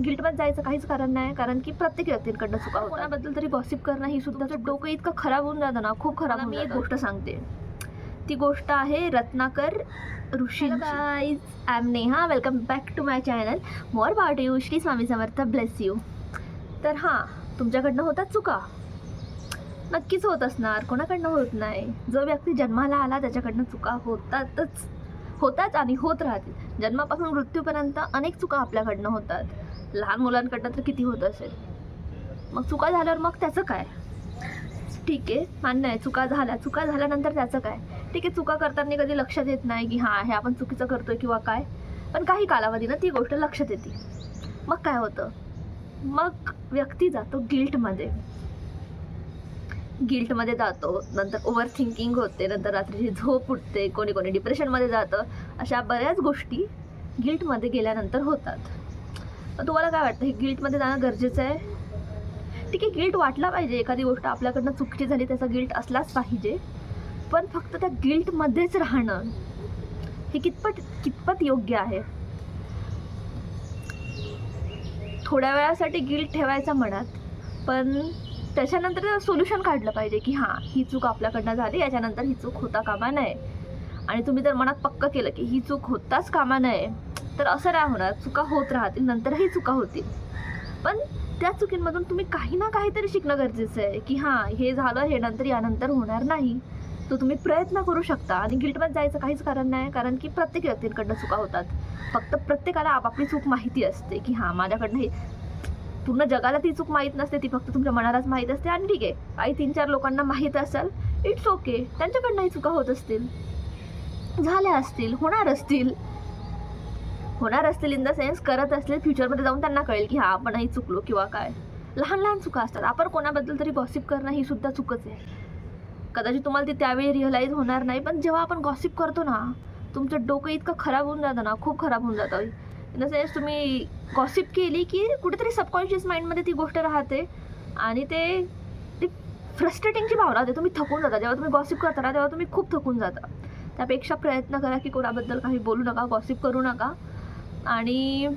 गिल्टमध्ये जायचं काहीच कारण नाही, कारण की प्रत्येक व्यक्तींकडनं चुका होतात. कोणाबद्दल तरी गॉसिप करणं ही सुद्धा डोकं इतकं खराब होऊन जातं ना, खूप खराब. मी एक गोष्ट सांगते, ती गोष्ट आहे Ratnakar Rishi. Guys, I am Neha, welcome back to my channel more about you. Shri Swami Samarth bless you. तर हां, तुमच्याकडनं होतात चुका, नक्कीच होत असणार, कोणाकडनं होत नाही. जो व्यक्ती जन्माला आला त्याच्याकडनं चुका होतात आणि होत राहतील. जन्मापासून मृत्यूपर्यंत अनेक चुका आपल्याकडनं होतात. लहान मुलांकडनं तर किती होत असेल. मग चुका झाल्यावर मग त्याचं काय? ठीक आहे, मान्य आहे, चुका झाल्यानंतर त्याचं काय? ठीक आहे, चुका करताना कधी लक्षात येत नाही की हां, हे आपण चुकीचं करतोय किंवा काय, पण काही कालावधीनं ती गोष्ट लक्षात येते. मग काय होतं? मग व्यक्ती जातो गिल्टमध्ये जातो, नंतर ओव्हर थिंकिंग होते, नंतर रात्रीची झोप उठते, कोणी डिप्रेशनमध्ये जातं. अशा बऱ्याच गोष्टी गिल्टमध्ये गेल्यानंतर होतात. पण तुम्हाला काय वाटतं, हे गिल्टमध्ये जाणं गरजेचं आहे? ठीक आहे, गिल्ट वाटला पाहिजे. एखादी गोष्ट आपल्याकडनं चुकीची झाली त्याचा गिल्ट असलाच पाहिजे, पण फक्त त्या गिल्टमध्येच राहणं हे कितपत योग्य आहे? थोड्या वेळासाठी गिल्ट ठेवायचा मनात, पण त्याच्यानंतर सोल्युशन काढलं पाहिजे की हां, ही चूक आपल्याकडनं झाली, याच्यानंतर ही चूक होता कामा नये. आणि तुम्ही जर मनात पक्क केलं की ही चूक होताच कामा नये, तर असं नाही होणार. चुका होत राहतील, नंतरही चुका होतील, पण त्या चुकींमधून तुम्ही काही ना काहीतरी शिकणं गरजेचं आहे की हां, हे झालं, हे नंतर यानंतर होणार नाही. तो तुम्ही प्रयत्न करू शकता. आणि गिल्टमध्ये जायचं काहीच कारण नाही, कारण की प्रत्येक व्यक्तींकडनं चुका होतात. फक्त प्रत्येकाला आपापली चूक माहिती असते की हां, माझ्याकडनं हे. पूर्ण जगाला ती चूक माहीत नसते, ती फक्त तुमच्या मनालाच माहीत असते. आणि ठीक आहे, काही 3-4 लोकांना माहीत असेल, इट्स ओके, त्यांच्याकडनंही चुका होत असतील, झाल्या असतील, होणार असतील इन द सेन्स करत असतील. फ्युचरमध्ये जाऊन त्यांना कळेल की हां, आपणही चुकलो किंवा काय. लहान चुका असतात. आपण कोणाबद्दल तरी गॉसिप करणं ही सुद्धा चुकच आहे. कदाचित तुम्हाला ती त्यावेळी रिअलाईज होणार नाही, पण जेव्हा आपण गॉसिप करतो ना, तुमचं डोकं इतकं खराब होऊन जातं ना, खूप खराब होऊन जातं. इन द सेन्स तुम्ही गॉसिप केली की कुठेतरी सबकॉन्शियस माइंडमध्ये ती गोष्ट राहते आणि ती फ्रस्ट्रेटिंगची भावना होते. तुम्ही थकून जाता. जेव्हा तुम्ही गॉसिप करता ना, तेव्हा तुम्ही खूप थकून जाता. त्यापेक्षा प्रयत्न करा की कोणाबद्दल काही बोलू नका, गॉसिप करू नका. आणि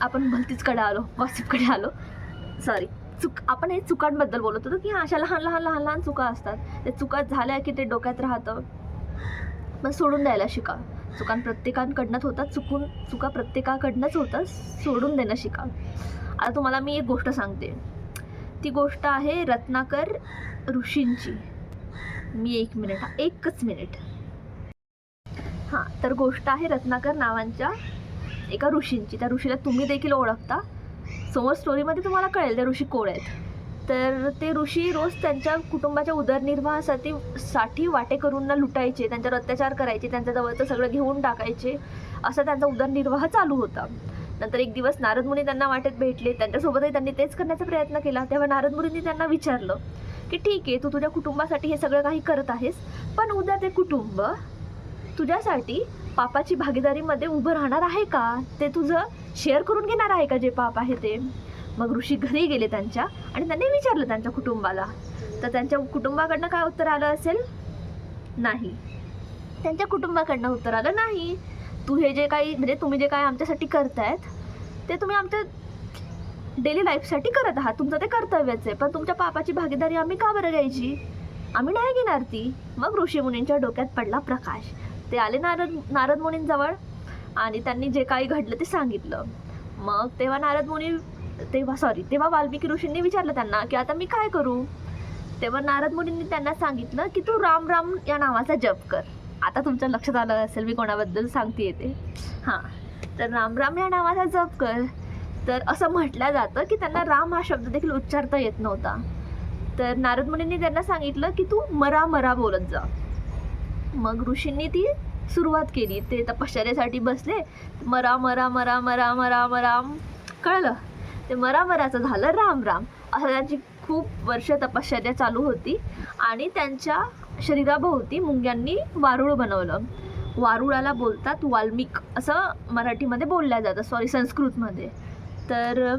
आपण भलतीचकडे आलो, गॉसिपकडे आलो, सॉरी. आपण हे चुकांबद्दल बोलत होतो की अशा लहान चुका असतात. ते चुका झाल्या की ते डोक्यात राहतं, पण सोडून द्यायला शिका. चुका प्रत्येकाकडनंच होतात, चुका प्रत्येकाकडनंच होतात, सोडून देणं शिका. आता तुम्हाला मी एक गोष्ट सांगते, ती गोष्ट आहे रत्नाकर ऋषींची. मी एकच मिनिट. हां, तर गोष्ट आहे रत्नाकर नावांच्या एका ऋषींची. त्या ऋषीला तुम्ही देखील ओळखता. समोर स्टोरीमध्ये तुम्हाला कळेल ते ऋषी कोण आहेत. तर ते ऋषी रोज त्यांच्या कुटुंबाच्या उदरनिर्वाहासाठी वाटेकरूंना लुटायचे, त्यांच्यावर अत्याचार करायचे, त्यांच्याजवळचं सगळं घेऊन टाकायचे. असा त्यांचा उदरनिर्वाह चालू होता. नंतर एक दिवस नारद मुनी त्यांना वाटेत भेटले. त्यांच्यासोबतही त्यांनी तेच करण्याचा प्रयत्न केला. तेव्हा नारद मुनींनी त्यांना विचारलं की ठीक आहे, तू तुझ्या कुटुंबासाठी हे सगळं काही करत आहेस, पण उद्या ते कुटुंब तुझ्यासाठी पापाची भागीदारीमध्ये उभं राहणार आहे का? ते तुझं शेअर करून घेणार आहे का जे पाप आहे ते? मग ऋषी घरी गेले त्यांच्या आणि त्यांनी विचारलं त्यांच्या कुटुंबाला. तर त्यांच्या कुटुंबाकडनं काय उत्तर आलं असेल? नाही. त्यांच्या कुटुंबाकडनं उत्तर आलं नाही, तुम्ही जे काही आमच्यासाठी करतायत ते तुम्ही आमच्या डेली लाईफसाठी करत आहात, तुमचं ते कर्तव्यच आहे, पण तुमच्या पापाची भागीदारी आम्ही का बरं घ्यायची? आम्ही नाही घेणार ती. मग ऋषी मुनींच्या डोक्यात पडला प्रकाश. ते आले नारद मुनींजवळ आणि त्यांनी जे काही घडलं ते सांगितलं. मग तेव्हा वाल्मिकी ऋषींनी विचारलं त्यांना की आता मी काय करू? तेव्हा नारद मुनींनी त्यांना सांगितलं की तू राम राम या नावाचा जप कर. आता तुमच्या लक्षात आलं असेल मी कोणाबद्दल सांगते ते. हां, तर राम राम या नावाचा जप कर. तर असं म्हटलं जातं की त्यांना राम हा शब्द देखील उच्चारता येत नव्हता. तर नारद मुनींनी त्यांना सांगितलं की तू मरा बोलत जा. मग ऋषींनी ती सुरुवात केली. ते तपश्चर्यासाठी बसले. मरा कळलं, ते मराचं झालं राम असं. त्यांची खूप वर्ष तपश्चर्या चालू होती आणि त्यांच्या शरीराभोवती मुंग्यांनी वारुळ बनवलं. वारुळाला बोलतात वाल्मिक, असं मराठीमध्ये बोलल्या जातं, संस्कृतमध्ये. तर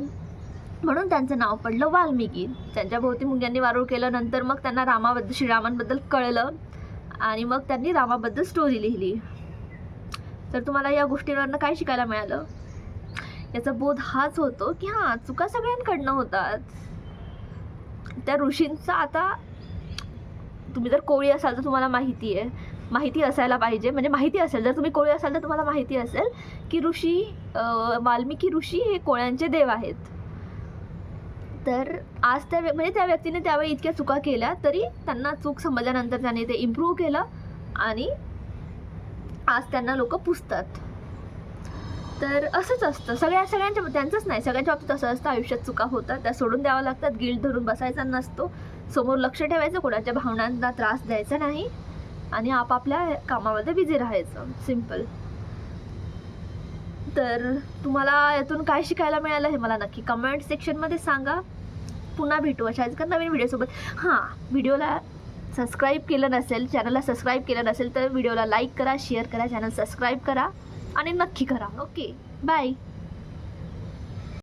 म्हणून त्यांचं नाव पडलं वाल्मिकी. त्यांच्या भोवती मुंग्यांनी वारुळ केलं. नंतर मग त्यांना श्रीरामांबद्दल कळलं आणि मग त्यांनी रामाबद्दल स्टोरी लिहिली. तर तुम्हाला या गोष्टीवरनं काय शिकायला मिळालं? याचा बोध हाच होतो की हां, चुका सगळ्यांकडनं होतात. त्या ऋषींचा आता तुम्ही जर कोळी असाल तर तुम्हाला माहिती असायला पाहिजे, म्हणजे माहिती असेल, जर तुम्ही कोळी असाल तर तुम्हाला माहिती असेल की वाल्मिकी ऋषी हे कोळ्यांचे देव आहेत. तर आज म्हणजे त्या व्यक्तीने त्यावेळी इतक्या चुका केल्या तरी त्यांना चूक समजल्यानंतर त्याने ते इम्प्रूव्ह केलं आणि आज त्यांना लोक पुजतात. तर असंच असतं सगळ्यांच्या, त्यांचंच नाही, सगळ्यांच्या बाबतीत असं असतं. आयुष्यात चुका होतात, त्या सोडून द्याव्या लागतात. गिल्ट धरून बसायचा नसतो, समोर लक्ष ठेवायचं, कोणाच्या भावनांना त्रास द्यायचा नाही आणि आपापल्या कामामध्ये बिझी राहायचं. सिम्पल. तर तुम्हाला यातून काय शिकायला मिळालं हे मला नक्की कमेंट सेक्शनमध्ये सांगा. पुन्हा भेटू अशाच एका नवीन व्हिडिओसोबत. हां, व्हिडिओला सबस्क्राईब केलं नसेल, चॅनलला सबस्क्राईब केलं नसेल तर व्हिडिओला लाईक करा, शेअर करा, चॅनल सबस्क्राईब करा आणि नक्की करा. Okay, bye.